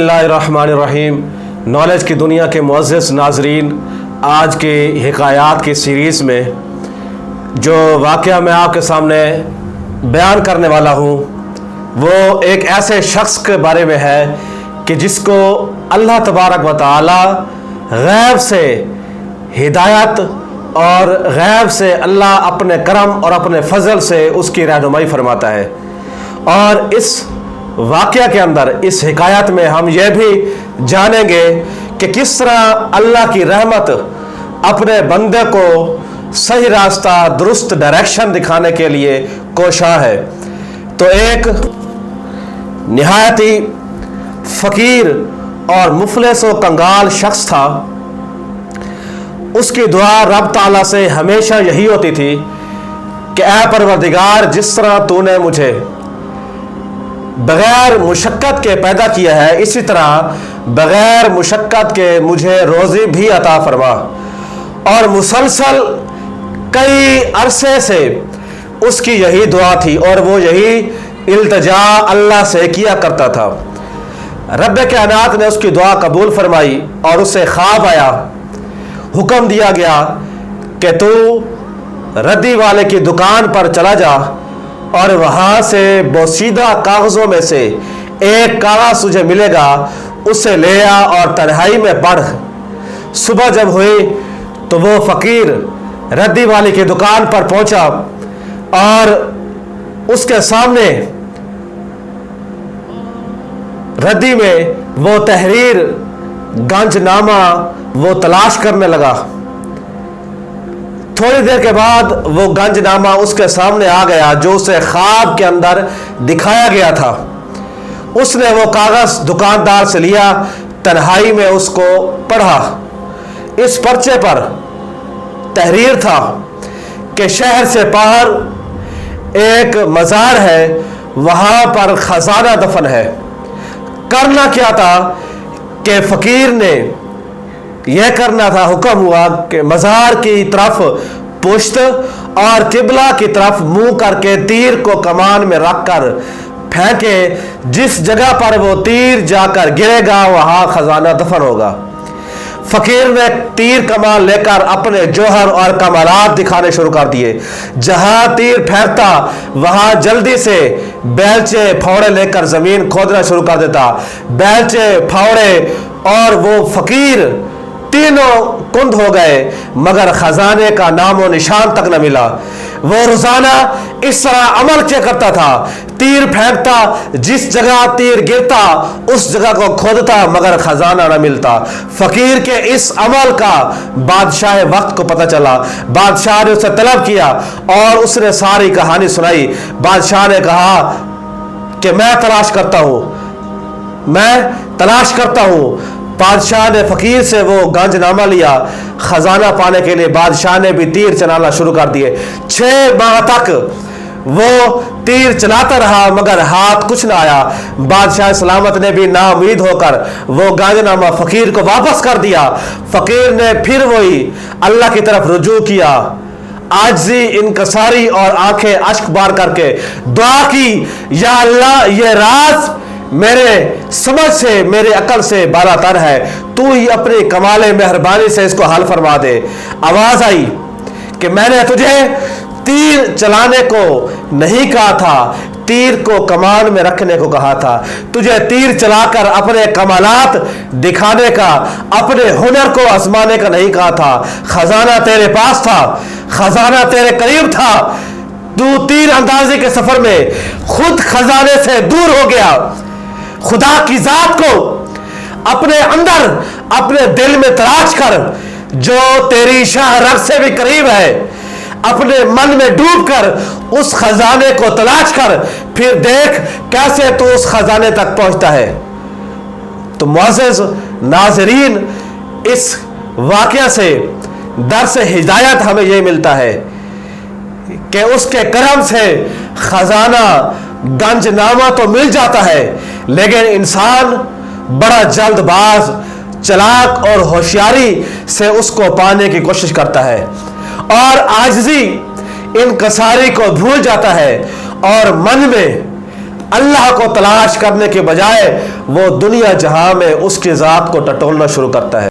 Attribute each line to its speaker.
Speaker 1: बिस्मिल्लाहिर्रहमानिर्रहीम। नॉलेज की दुनिया के मुअज़्ज़ज़ नाज़रीन, आज के हिकायात की सीरीज़ में जो वाक़या मैं आपके सामने बयान करने वाला हूँ वो एक ऐसे शख्स के बारे में है कि जिसको अल्लाह तबारक व तआला गैब से हिदायत और गैब से अल्लाह अपने करम और अपने फजल से उसकी रहनुमाई फरमाता है। और इस वाक़या के अंदर, इस हिकायत में हम यह भी जानेंगे कि किस तरह अल्लाह की रहमत अपने बंदे को सही रास्ता, दुरुस्त डायरेक्शन दिखाने के लिए कोशा है। तो एक निहायत ही फ़कीर और मुफलिस व कंगाल शख्स था। उसकी दुआ रब ताला से हमेशा यही होती थी कि ऐ परवरदिगार, जिस तरह तूने मुझे बग़ैर मुशक्क़त के पैदा किया है, इसी तरह बग़ैर मुशक्क़त के मुझे रोज़ी भी अता फरमा। और मुसलसल कई अरसे से उसकी यही दुआ थी और वो यही इल्तिजा अल्लाह से किया करता था। रब कायनात ने उसकी दुआ कबूल फरमाई और उसे ख्वाब आया। हुक्म दिया गया कि तू रद्दी वाले की दुकान पर चला जा और वहाँ से बोसीदा कागज़ों में से एक कागज़ तुझे मिलेगा, उसे ले आ और तन्हाई में पढ़। सुबह जब हुई तो वो फ़कीर रद्दी वाले की दुकान पर पहुँचा और उसके सामने रद्दी में वो तहरीर, गंजनामा वो तलाश करने लगा। थोड़ी देर के बाद वो गंजनामा उसके सामने आ गया जो उसे ख्वाब के अंदर दिखाया गया था। उसने वो कागज़ दुकानदार से लिया, तन्हाई में उसको पढ़ा। इस पर्चे पर तहरीर था कि शहर से बाहर एक मज़ार है, वहाँ पर खजाना दफन है। करना क्या था कि फ़कीर ने यह करना था, हुक्म हुआ कि मज़ार की तरफ पुश्त और किबला की तरफ मुंह करके तीर को कमान में रख कर फेंके। जिस जगह पर वो तीर जाकर गिरेगा वहाँ खजाना दफन होगा। फ़कीर ने तीर कमान लेकर अपने जौहर और कमालात दिखाने शुरू कर दिए। जहाँ तीर फेंकता वहाँ जल्दी से बेलचे फावड़े लेकर ज़मीन खोदना शुरू कर देता। बेलचे, फावड़े और वो फ़कीर तीनों कुंद हो गए, मगर खजाने का नामो निशान तक न मिला। वो रोजाना इस तरह अमल किया करता था। तीर फेंकता, जिस जगह तीर गिरता उस जगह को खोदता, मगर खजाना न मिलता। फकीर के इस अमल का बादशाह वक्त को पता चला। बादशाह ने उसे तलब किया और उसने सारी कहानी सुनाई। बादशाह ने कहा कि मैं तलाश करता हूँ। बादशाह ने फ़कीर से वो गंजनामा लिया। ख़जाना पाने के लिए बादशाह ने भी तीर चलाना शुरू कर दिए। 6 माह तक वो तीर चलाता रहा मगर हाथ कुछ ना आया। बादशाह सलामत ने भी नाउम्मीद होकर वो गंजनामा फ़कीर को वापस कर दिया। फ़कीर ने फिर वही अल्लाह की तरफ रुजू किया। आजिज़ी, इनकसारी और आंखें अश्क बार करके दुआ की, या अल्लाह, ये राज मेरे समझ से, मेरे अकल से बालातर है। तू ही अपनी कमाले मेहरबानी से इसको हल फरमा दे। आवाज आई कि मैंने तुझे तीर चलाने को नहीं कहा था, तीर को कमान में रखने को कहा था। तुझे तीर चलाकर अपने कमालात दिखाने का, अपने हुनर को आजमाने का नहीं कहा था। खजाना तेरे पास था, खजाना तेरे करीब था। तू तीर अंदाजी के सफर में खुद खजाने से दूर हो गया। खुदा की जात को अपने अंदर, अपने दिल में तलाश कर, जो तेरी शाह रग से भी करीब है। अपने मन में डूब कर उस खजाने को तलाश कर, फिर देख कैसे तू उस खजाने तक पहुंचता है। तो मुअज़्ज़ज़ नाज़रीन, इस वाक़या से दर्स हिदायत हमें यह मिलता है कि उसके करम से खजाना, गंजनामा तो मिल जाता है, लेकिन इंसान बड़ा जल्दबाज, चालाक और होशियारी से उसको पाने की कोशिश करता है और आजिज़ी, इनकसारी को भूल जाता है और मन में اللہ کو تلاش کرنے کے بجائے وہ دنیا جہاں میں اس کی ذات کو ٹٹولنا شروع کرتا ہے۔